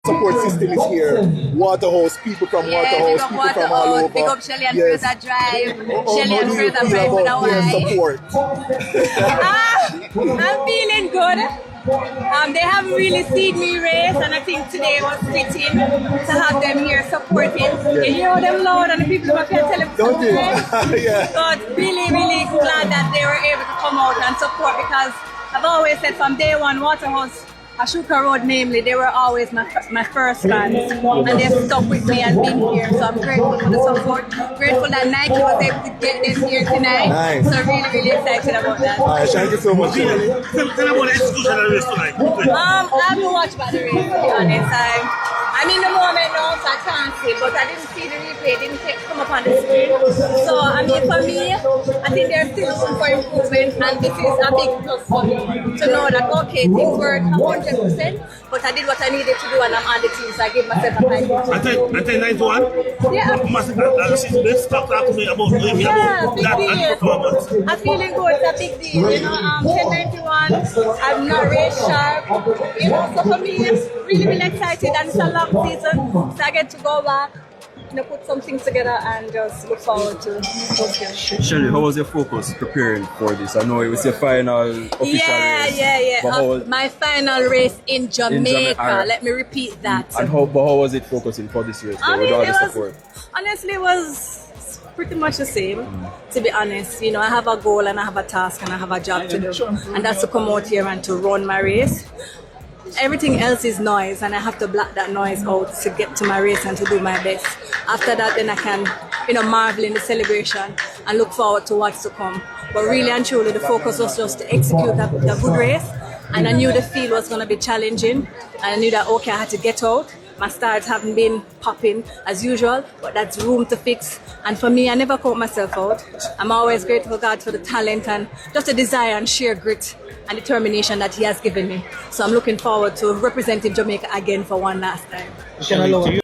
support system is here. Waterhouse, people from Waterhouse, people from all over. Big up Shelly and Fraser Drive. Shelly and Fraser Drive with a their support? I'm feeling good. They haven't really seen me race, and I think today was fitting to have them here supporting. You hear them loud, and the people up here tell them Don't you? Yeah. But really, really glad that they were able to come out and support, because I've always said from day one, Waterhouse, Sherieka Road namely, they were always my first fans, and they've stuck with me and been here, so I'm grateful for the support, grateful that Nike was able to get them here tonight. Nice. So really, really excited about that. Thank you so much. Tell me about the execution of the race tonight. I haven't watched by the race, to be honest. I'm in the moment now, so I can't see, but I didn't see the replay, it didn't come up on the screen. So, I mean, for me, I think there's still room for improvement, and this is a big plus for me to know that, okay, things weren't 100%, but I did what I needed to do, and I'm on the team, so I give myself a high mark. I think 9-1? Yeah. Let's talk to me about Big that deal. and performance. I'm feeling good, it's a big deal, 1091, I'm not race sharp, so for me, it's really, really excited, and it's a long season, so I get to go back, put some things together and just look forward to those games. Shelly, how was your focus preparing for this? I know it was your final official race. Yeah. My final race in Jamaica. Let me repeat that. And how was it focusing for this race? With all the support? Honestly, it was pretty much the same, to be honest. I have a goal and I have a task and I have a job to do, and that's to come out here and to run my race. Everything else is noise, and I have to block that noise out to get to my race and to do my best. After that, then I can, marvel in the celebration and look forward to what's to come. But really and truly, the focus was just to execute the good race, and I knew the field was going to be challenging, and I knew that, okay, I had to get out. My starts haven't been popping as usual, but that's room to fix. And for me, I never count myself out. I'm always grateful to God for the talent and just the desire and sheer grit and determination that He has given me. So I'm looking forward to representing Jamaica again for one last time.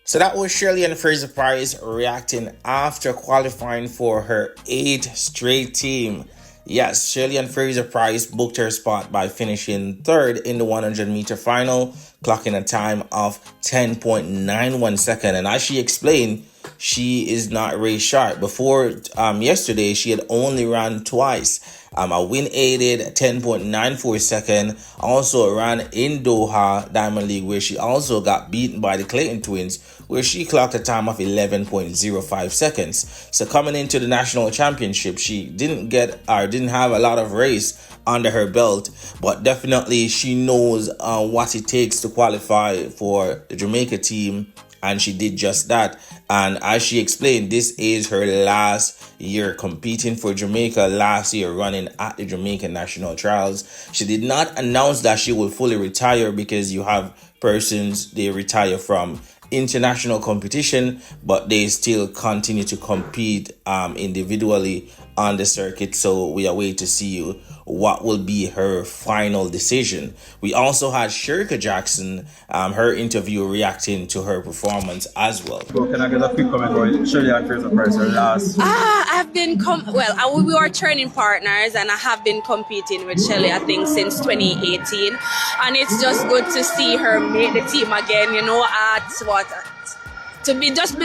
So that was Shirley and Fraser Price reacting after qualifying for her 8th straight team. Yes, Shirley and Fraser Price booked her spot by finishing 3rd in the 100-meter final, clocking a time of 10.91 seconds. And as she explained, she is not race sharp. Before yesterday, she had only ran twice. A win-aided 10.94 second. Also ran in Doha Diamond League, where she also got beaten by the Clayton twins, where she clocked a time of 11.05 seconds. So coming into the national championship, she didn't have a lot of race under her belt, but definitely she knows what it takes to qualify for the Jamaica team, and she did just that. And as she explained, this is her last year competing for Jamaica, last year running at the Jamaican National Trials. She did not announce that she will fully retire, because you have persons, they retire from international competition, but they still continue to compete individually on the circuit. So we are waiting to see what will be her final decision. We also had Sherieka Jackson, her interview, reacting to her performance as well. So can I get a quick comment on Shelly and Fraser Price, her last? I've been we were training partners, and I have been competing with Shelly, I think, since 2018, and it's just good to see her make the team again.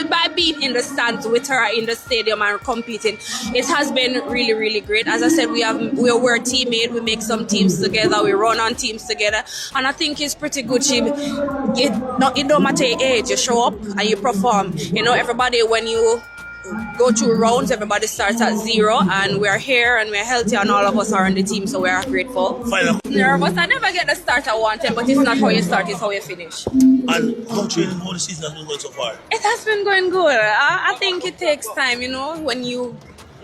By being in the stands with her in the stadium and competing, it has been really, really great. As I said, we're a teammate. We make some teams together. We run on teams together, and I think it's pretty good. It don't matter your age. You show up and you perform. Everybody, when you go through rounds, everybody starts at 0, and we're here and we're healthy, and all of us are on the team, so we're grateful. Nervous. I never get the start I wanted, but it's not how you start, it's how you finish. And how training, how the season has been going so far? It has been going good. I think it takes time, when you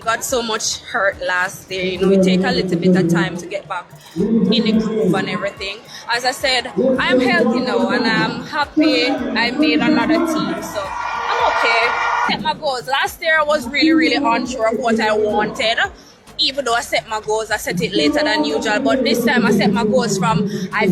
got so much hurt last year, it take a little bit of time to get back in the groove and everything. As I said, I'm healthy now, and I'm happy I made another team, so I'm okay. Set my goals. Last year I was really, really unsure of what I wanted. even though I set my goals, I set it later than usual. But this time I set my goals from I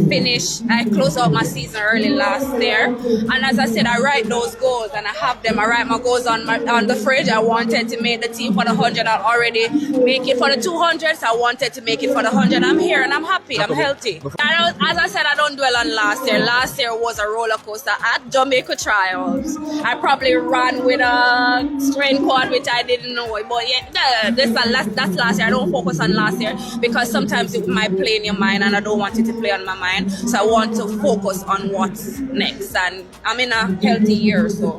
closed out my season early last year. And as I said, I write those goals and I have them. I write my goals on the fridge. I wanted to make the team for the 100. I already make it for the 200s. I wanted to make it for the 100. I'm here and I'm happy. I'm healthy. As I said, I don't dwell on last year. Last year was a roller coaster at Jamaica trials. I probably ran with a strain quad, which I didn't know. But yeah, that's last year. I don't focus on last year because sometimes it might play in your mind and I don't want it to play on my mind. So I want to focus on what's next. And I'm in a healthy year, so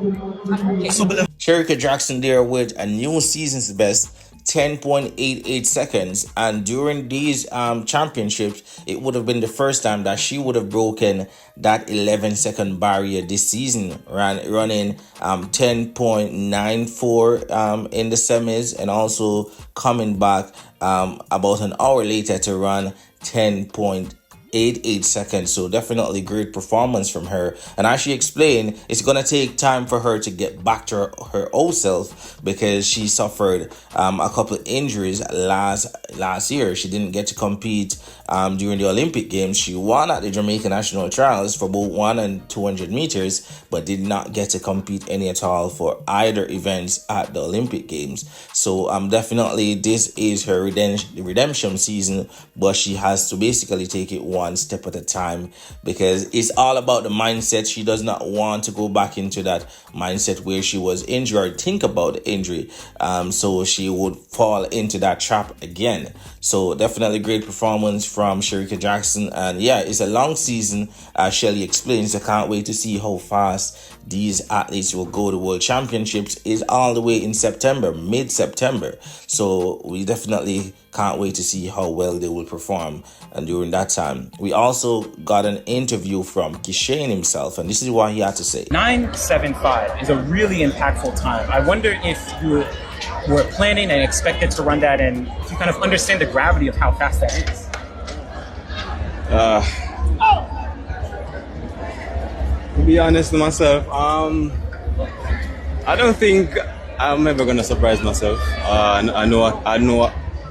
I'm okay. Sherieka Jackson there with a new season's best 10.88 seconds, and during these championships it would have been the first time that she would have broken that 11-second barrier this season, running 10.94 in the semis, and also coming back about an hour later to run 10.88 seconds. So definitely great performance from her. And as she explained, it's gonna take time for her to get back to her old self because she suffered a couple of injuries last year. She didn't get to compete during the Olympic Games. She won at the Jamaica national trials for both 100 and 200 meters, but did not get to compete any at all for either events at the Olympic Games. So definitely this is her redemption season, but she has to basically take it one step at a time because it's all about the mindset. She does not want to go back into that mindset where she was injured or think about the injury, so she would fall into that trap again. So definitely great performance from Sherieka Jackson, and yeah, it's a long season, as Shelly explains. I can't wait to see how fast these athletes will go. The World Championships is all the way in September, mid-September, so we definitely can't wait to see how well they will perform. And during that time, we also got an interview from Kishane himself, and this is what he had to say. 9:75 is a really impactful time. I wonder if you were planning and expected to run that, and if you kind of understand the gravity of how fast that is. To be honest with myself, I don't think I'm ever gonna surprise myself. I know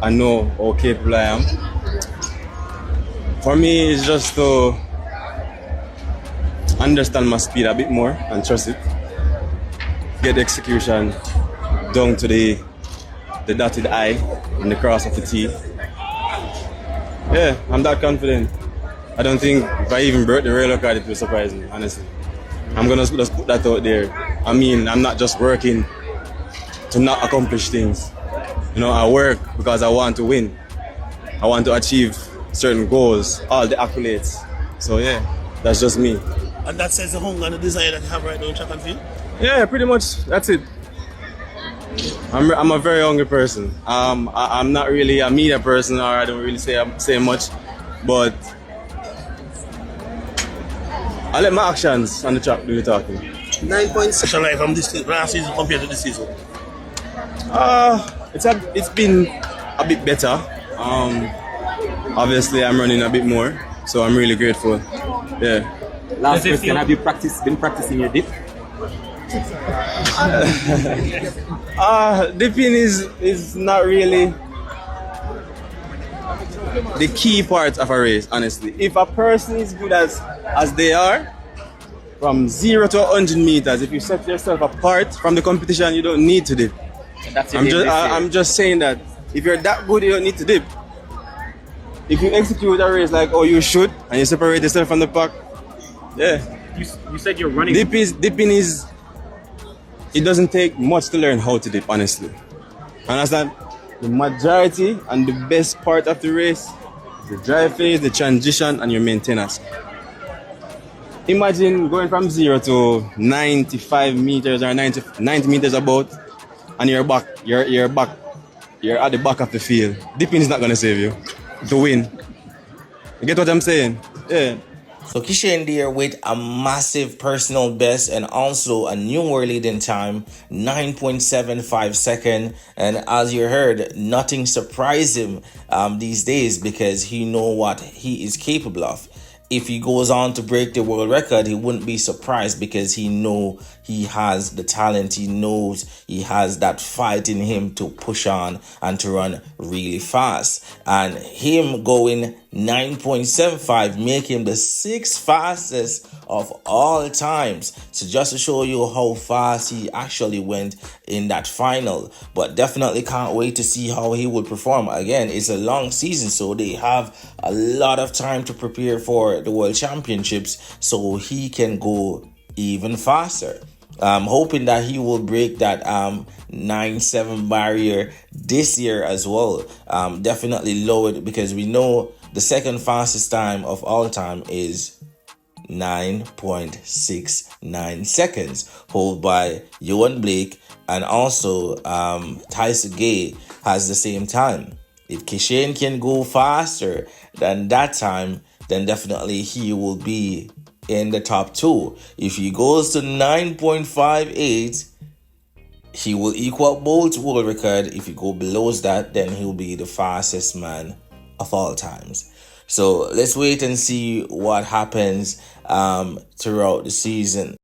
how capable I am. For me, it's just to understand my speed a bit more and trust it. Get the execution down to the dotted I and the cross of the T. Yeah, I'm that confident. I don't think if I even broke the railroad card, it will surprise me, honestly. I'm gonna just put that out there. I mean, I'm not just working to not accomplish things. You know, I work because I want to win. I want to achieve certain goals, all the accolades. So yeah, that's just me. And that says the hunger and the desire that you have right now in track and field? Yeah, pretty much, that's it. I'm a very hungry person. I'm not really a media person, or I don't really say much, but I let my actions on the track do the talking. 9.6 special life from this last season compared to this season? It's been a bit better. Obviously, I'm running a bit more, so I'm really grateful. Yeah. Last question: have you been practicing your dip? Dipping is not really the key part of a race, honestly. If a person is good as they are, from 0 to 100 meters, if you set yourself apart from the competition, you don't need to dip. I'm just saying that if you're that good, you don't need to dip. If you execute a race like you should, and you separate yourself from the pack, yeah. You said you're running. Dipping is. It doesn't take much to learn how to dip, honestly. Understand? The majority and the best part of the race is the drive phase, the transition, and your maintenance. Imagine going from 0 to 95 meters or 90 meters about, and you're at the back of the field. Dipping is not going to save you to win. You get what I'm saying? Yeah. So Kishane there with a massive personal best and also a new world leading time, 9.75 seconds. And as you heard, nothing surprised him these days because he know what he is capable of. if he goes on to break the world record, he wouldn't be surprised because he know he has the talent. He knows he has that fight in him to push on and to run really fast. And him going 9.75 make him the 6th fastest of all times. So just to show you how fast he actually went in that final. But definitely can't wait to see how he will perform. Again, it's a long season, so they have a lot of time to prepare for the World Championships, so he can go even faster. I'm hoping that he will break that 9.7 barrier this year as well. Definitely lower it, because we know the second fastest time of all time is 9.69 seconds, held by Johan Blake, and also Tyson Gay has the same time. If Kishane can go faster than that time, then definitely he will be in the top 2. If he goes to 9.58, he will equal Bolt's world record. If he go below that, then he'll be the fastest man of all times. So let's wait and see what happens throughout the season.